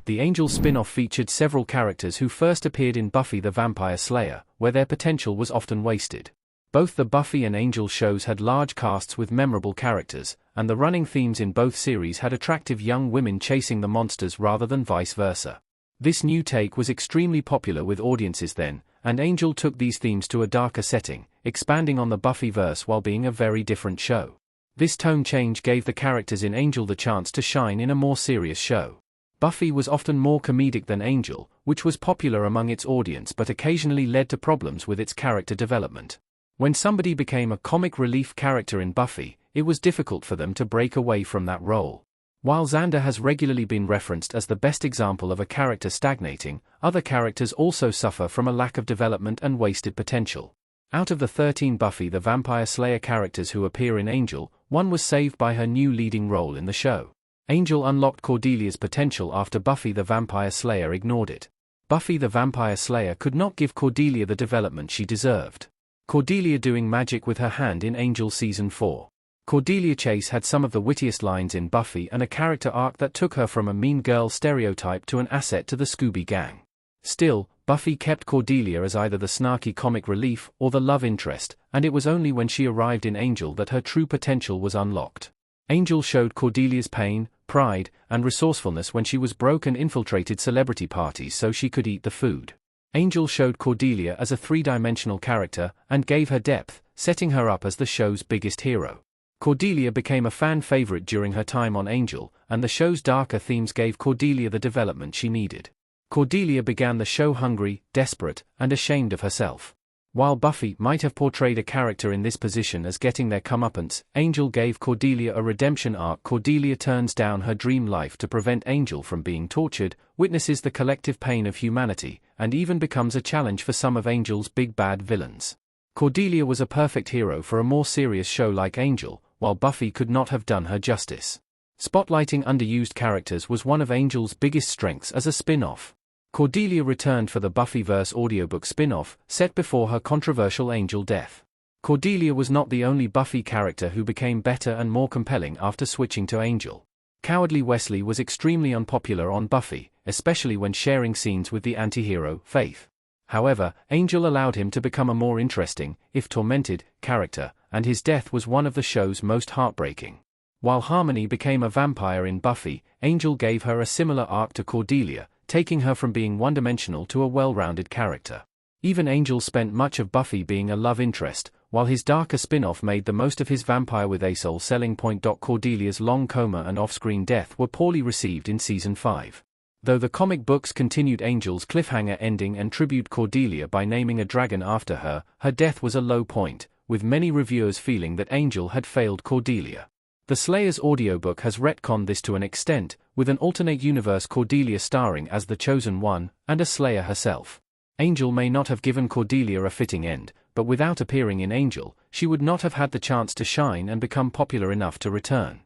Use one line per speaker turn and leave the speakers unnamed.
The Angel spin-off featured several characters who first appeared in Buffy the Vampire Slayer, where their potential was often wasted. Both the Buffy and Angel shows had large casts with memorable characters, and the running themes in both series had attractive young women chasing the monsters rather than vice versa. This new take was extremely popular with audiences then, and Angel took these themes to a darker setting, expanding on the Buffyverse while being a very different show. This tone change gave the characters in Angel the chance to shine in a more serious show. Buffy was often more comedic than Angel, which was popular among its audience but occasionally led to problems with its character development. When somebody became a comic relief character in Buffy, it was difficult for them to break away from that role. While Xander has regularly been referenced as the best example of a character stagnating, other characters also suffer from a lack of development and wasted potential. Out of the 13 Buffy the Vampire Slayer characters who appear in Angel, one was saved by her new leading role in the show. Angel unlocked Cordelia's potential after Buffy the Vampire Slayer ignored it. Buffy the Vampire Slayer could not give Cordelia the development she deserved. Cordelia doing magic with her hand in Angel Season 4. Cordelia Chase had some of the wittiest lines in Buffy and a character arc that took her from a mean girl stereotype to an asset to the Scooby Gang. Still, Buffy kept Cordelia as either the snarky comic relief or the love interest, and it was only when she arrived in Angel that her true potential was unlocked. Angel showed Cordelia's pain, pride, and resourcefulness when she was broke and infiltrated celebrity parties so she could eat the food. Angel showed Cordelia as a three-dimensional character and gave her depth, setting her up as the show's biggest hero. Cordelia became a fan favorite during her time on Angel, and the show's darker themes gave Cordelia the development she needed. Cordelia began the show hungry, desperate, and ashamed of herself. While Buffy might have portrayed a character in this position as getting their comeuppance, Angel gave Cordelia a redemption arc. Cordelia turns down her dream life to prevent Angel from being tortured, witnesses the collective pain of humanity, and even becomes a challenge for some of Angel's big bad villains. Cordelia was a perfect hero for a more serious show like Angel, while Buffy could not have done her justice. Spotlighting underused characters was one of Angel's biggest strengths as a spin-off. Cordelia returned for the Buffyverse audiobook spin-off, set before her controversial Angel death. Cordelia was not the only Buffy character who became better and more compelling after switching to Angel. Cowardly Wesley was extremely unpopular on Buffy, especially when sharing scenes with the anti-hero, Faith. However, Angel allowed him to become a more interesting, if tormented, character, and his death was one of the show's most heartbreaking. While Harmony became a vampire in Buffy, Angel gave her a similar arc to Cordelia, taking her from being one-dimensional to a well-rounded character. Even Angel spent much of Buffy being a love interest, while his darker spin-off made the most of his vampire with a soul selling point. Cordelia's long coma and off-screen death were poorly received in Season 5. Though the comic books continued Angel's cliffhanger ending and tribute Cordelia by naming a dragon after her, her death was a low point, with many reviewers feeling that Angel had failed Cordelia. The Slayer's audiobook has retconned this to an extent, with an alternate universe Cordelia starring as the Chosen One, and a Slayer herself. Angel may not have given Cordelia a fitting end, but without appearing in Angel, she would not have had the chance to shine and become popular enough to return.